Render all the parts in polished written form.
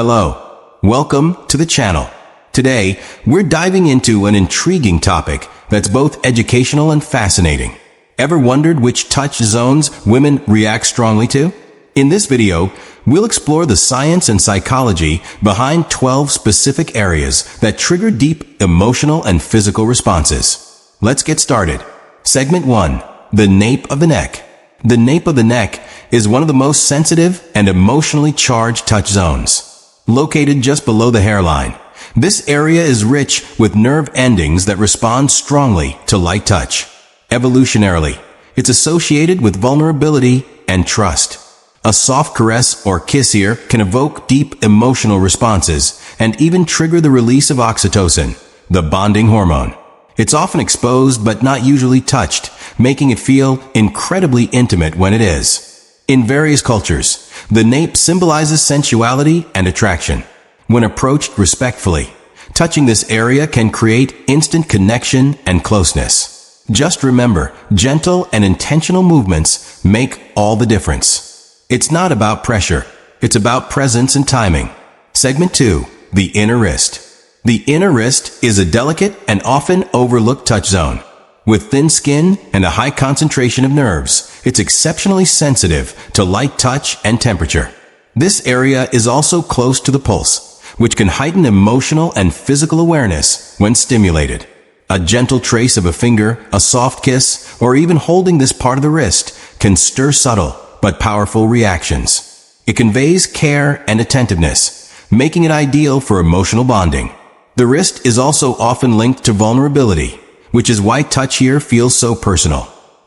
Hello. Welcome to the channel. Today, we're diving into an intriguing topic that's both educational and fascinating. Ever wondered which touch zones women react strongly to? In this video, we'll explore the science and psychology behind 12 specific areas that trigger deep emotional and physical responses. Let's get started. Segment 1. The nape of the neck. The nape of the neck is one of the most sensitive and emotionally charged touch zones. Located just below the hairline, this area is rich with nerve endings that respond strongly to light touch. Evolutionarily, it's associated with vulnerability and trust. A soft caress or kiss here can evoke deep emotional responses and even trigger the release of oxytocin, the bonding hormone. It's often exposed but not usually touched, making it feel incredibly intimate when it is. In various cultures, the nape symbolizes sensuality and attraction. When approached respectfully, touching this area can create instant connection and closeness. Just remember, gentle and intentional movements make all the difference. It's not about pressure. It's about presence and timing. Segment 2. The inner wrist. The inner wrist is a delicate and often overlooked touch zone. With thin skin and a high concentration of nerves, it's exceptionally sensitive to light touch and temperature. This area is also close to the pulse, which can heighten emotional and physical awareness when stimulated. A gentle trace of a finger, a soft kiss, or even holding this part of the wrist can stir subtle but powerful reactions. It conveys care and attentiveness, making it ideal for emotional bonding. The wrist is also often linked to vulnerability, which is why touch here feels so personal.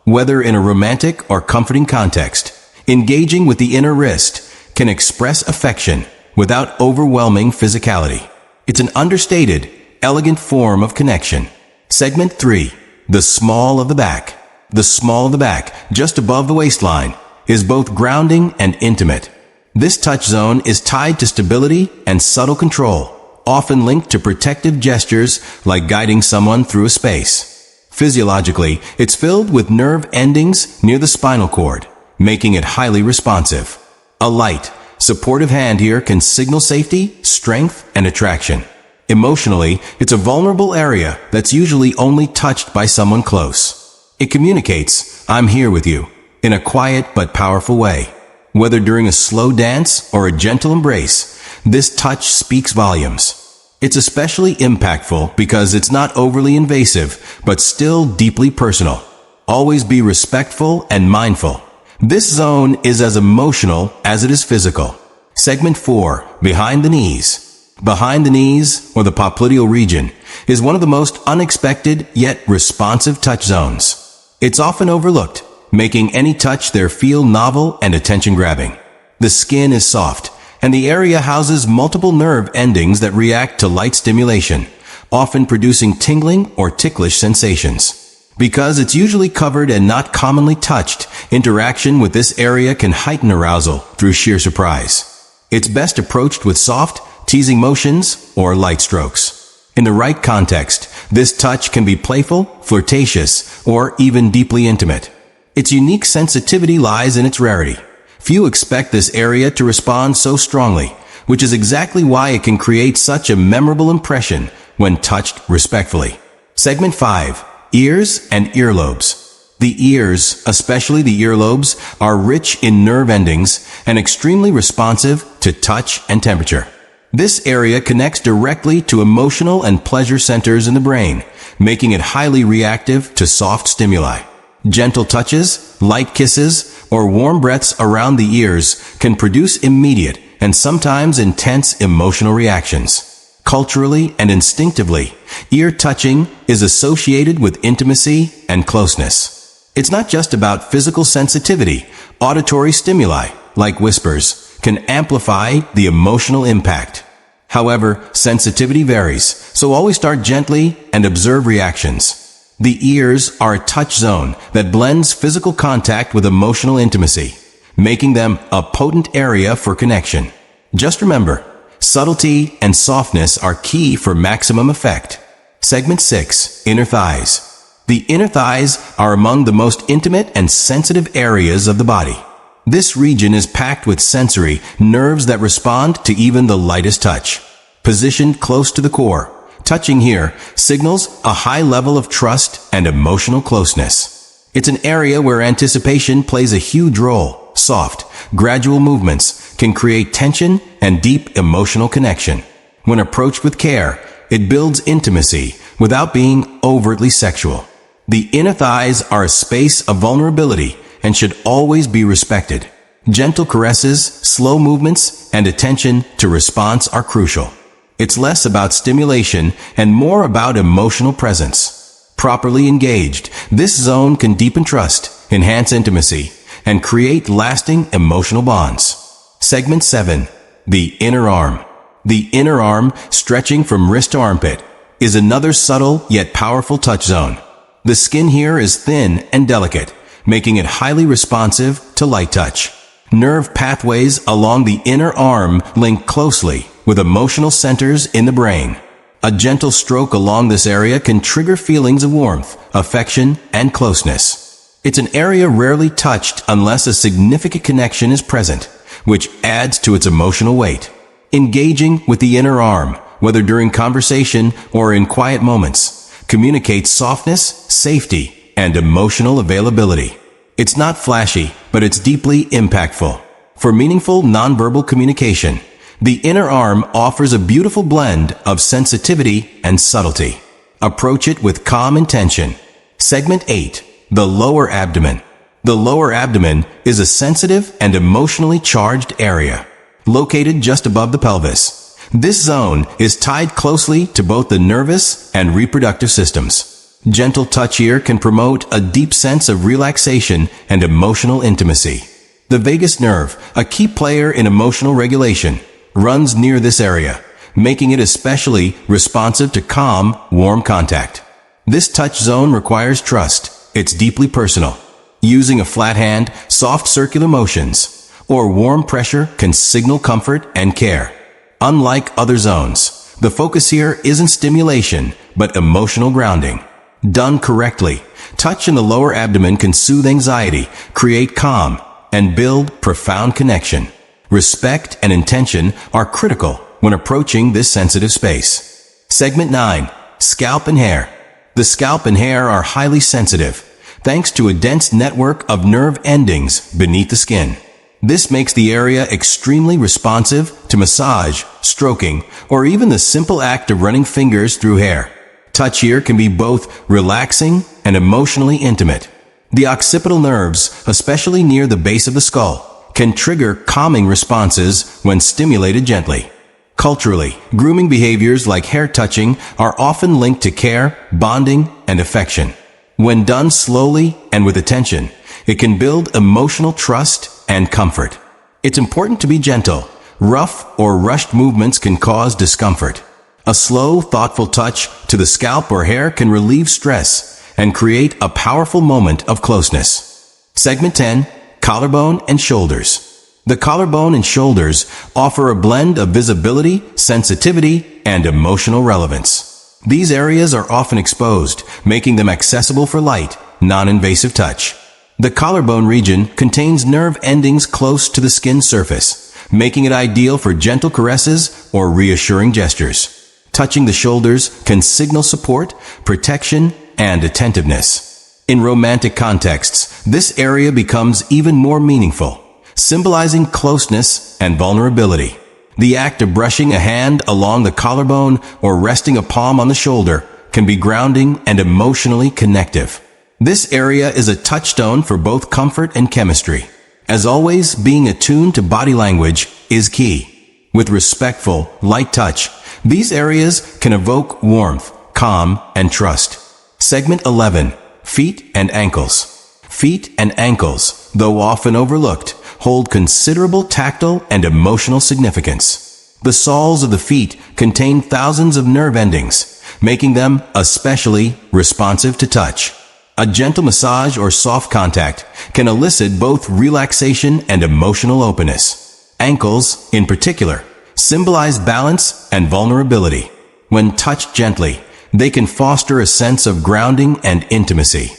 Whether in a romantic or comforting context, engaging with the inner wrist can express affection without overwhelming physicality. It's an understated, elegant form of connection. Segment 3. The small of the back. The small of the back, just above the waistline, is both grounding and intimate. This touch zone is tied to stability and subtle control, often linked to protective gestures like guiding someone through a space. Physiologically, it's filled with nerve endings near the spinal cord, making it highly responsive. A light, supportive hand here can signal safety, strength, and attraction. Emotionally, it's a vulnerable area that's usually only touched by someone close. It communicates, "I'm here with you," in a quiet but powerful way. Whether during a slow dance or a gentle embrace, this touch speaks volumes. It's especially impactful because it's not overly invasive, but still deeply personal. Always be respectful and mindful. This zone is as emotional as it is physical. Segment 4. Behind the knees. Behind the knees, or the popliteal region, is one of the most unexpected yet responsive touch zones. It's often overlooked, making any touch there feel novel and attention-grabbing. The skin is soft, and the area houses multiple nerve endings that react to light stimulation, often producing tingling or ticklish sensations. Because it's usually covered and not commonly touched, interaction with this area can heighten arousal through sheer surprise. It's best approached with soft, teasing motions or light strokes. In the right context, this touch can be playful, flirtatious, or even deeply intimate. Its unique sensitivity lies in its rarity. Few expect this area to respond so strongly, which is exactly why it can create such a memorable impression when touched respectfully. Segment 5. Ears and earlobes. The ears, especially the earlobes, are rich in nerve endings and extremely responsive to touch and temperature. This area connects directly to emotional and pleasure centers in the brain, making it highly reactive to soft stimuli. Gentle touches, light kisses, or warm breaths around the ears can produce immediate and sometimes intense emotional reactions. Culturally and instinctively, ear touching is associated with intimacy and closeness. It's not just about physical sensitivity. Auditory stimuli, like whispers, can amplify the emotional impact. However, sensitivity varies, so always start gently and observe reactions. The ears are a touch zone that blends physical contact with emotional intimacy, making them a potent area for connection. Just remember, subtlety and softness are key for maximum effect. Segment 6. Inner thighs. The inner thighs are among the most intimate and sensitive areas of the body. This region is packed with sensory nerves that respond to even the lightest touch. Positioned close to the core, touching here signals a high level of trust and emotional closeness. It's an area where anticipation plays a huge role. Soft, gradual movements can create tension and deep emotional connection. When approached with care, it builds intimacy without being overtly sexual. The inner thighs are a space of vulnerability and should always be respected. Gentle caresses, slow movements, and attention to response are crucial. It's less about stimulation and more about emotional presence. Properly engaged, this zone can deepen trust, enhance intimacy, and create lasting emotional bonds. Segment 7. The inner arm. The inner arm, stretching from wrist to armpit, is another subtle yet powerful touch zone. The skin here is thin and delicate, making it highly responsive to light touch. Nerve pathways along the inner arm link closely with emotional centers in the brain. A gentle stroke along this area can trigger feelings of warmth, affection, and closeness. It's an area rarely touched unless a significant connection is present, which adds to its emotional weight. Engaging with the inner arm, whether during conversation or in quiet moments, communicates softness, safety, and emotional availability. It's not flashy, but it's deeply impactful. For meaningful nonverbal communication, the inner arm offers a beautiful blend of sensitivity and subtlety. Approach it with calm intention. Segment 8. The lower abdomen. The lower abdomen is a sensitive and emotionally charged area, located just above the pelvis. This zone is tied closely to both the nervous and reproductive systems. Gentle touch here can promote a deep sense of relaxation and emotional intimacy. The vagus nerve, a key player in emotional regulation, runs near this area, making it especially responsive to calm, warm contact. This touch zone requires trust. It's deeply personal. Using a flat hand, soft circular motions, or warm pressure can signal comfort and care. Unlike other zones, the focus here isn't stimulation, but emotional grounding. Done correctly, touch in the lower abdomen can soothe anxiety, create calm, and build profound connection. Respect and intention are critical when approaching this sensitive space. Segment 9. Scalp and hair. The scalp and hair are highly sensitive, thanks to a dense network of nerve endings beneath the skin. This makes the area extremely responsive to massage, stroking, or even the simple act of running fingers through hair. Touch here can be both relaxing and emotionally intimate. The occipital nerves, especially near the base of the skull, can trigger calming responses when stimulated gently. Culturally, grooming behaviors like hair touching are often linked to care, bonding, and affection. When done slowly and with attention, it can build emotional trust and comfort. It's important to be gentle. Rough or rushed movements can cause discomfort. A slow, thoughtful touch to the scalp or hair can relieve stress and create a powerful moment of closeness. Segment 10. Collarbone and shoulders. The collarbone and shoulders offer a blend of visibility, sensitivity, and emotional relevance. These areas are often exposed, making them accessible for light, non-invasive touch. The collarbone region contains nerve endings close to the skin surface, making it ideal for gentle caresses or reassuring gestures. Touching the shoulders can signal support, protection, and attentiveness. In romantic contexts, this area becomes even more meaningful, symbolizing closeness and vulnerability. The act of brushing a hand along the collarbone or resting a palm on the shoulder can be grounding and emotionally connective. This area is a touchstone for both comfort and chemistry. As always, being attuned to body language is key. With respectful, light touch, these areas can evoke warmth, calm, and trust. Segment 11. Feet and ankles. Feet and ankles, though often overlooked, hold considerable tactile and emotional significance. The soles of the feet contain thousands of nerve endings, making them especially responsive to touch. A gentle massage or soft contact can elicit both relaxation and emotional openness. Ankles, in particular, symbolize balance and vulnerability. When touched gently, they can foster a sense of grounding and intimacy.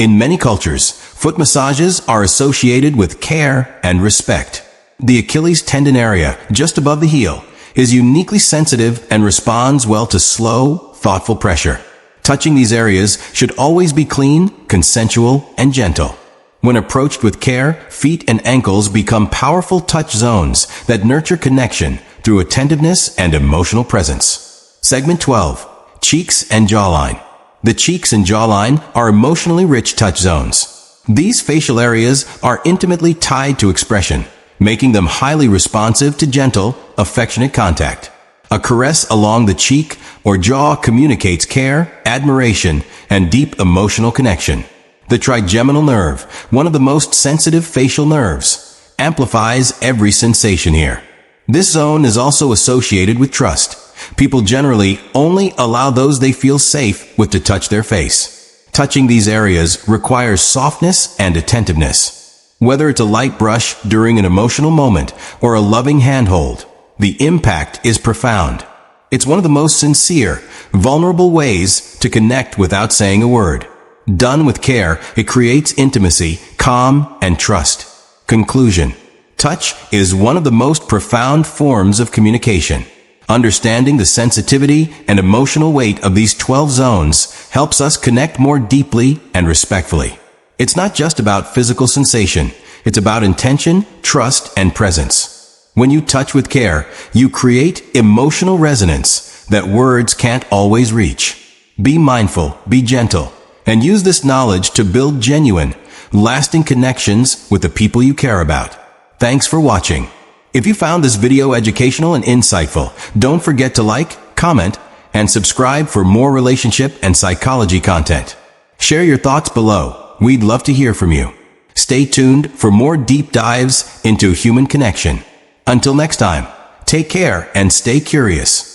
In many cultures, foot massages are associated with care and respect. The Achilles tendon area, just above the heel, is uniquely sensitive and responds well to slow, thoughtful pressure. Touching these areas should always be clean, consensual, and gentle. When approached with care, feet and ankles become powerful touch zones that nurture connection through attentiveness and emotional presence. Segment 12. Cheeks and jawline. The cheeks and jawline are emotionally rich touch zones. These facial areas are intimately tied to expression, making them highly responsive to gentle, affectionate contact. A caress along the cheek or jaw communicates care, admiration, and deep emotional connection. The trigeminal nerve, one of the most sensitive facial nerves, amplifies every sensation here. This zone is also associated with trust. People generally only allow those they feel safe with to touch their face. Touching these areas requires softness and attentiveness. Whether it's a light brush during an emotional moment or a loving handhold, the impact is profound. It's one of the most sincere, vulnerable ways to connect without saying a word. Done with care, it creates intimacy, calm, and trust. Conclusion. Touch is one of the most profound forms of communication. Understanding the sensitivity and emotional weight of these 12 zones helps us connect more deeply and respectfully. It's not just about physical sensation. It's about intention, trust, and presence. When you touch with care, you create emotional resonance that words can't always reach. Be mindful, be gentle, and use this knowledge to build genuine, lasting connections with the people you care about. Thanks for watching. If you found this video educational and insightful, don't forget to like, comment, and subscribe for more relationship and psychology content. Share your thoughts below. We'd love to hear from you. Stay tuned for more deep dives into human connection. Until next time, take care and stay curious.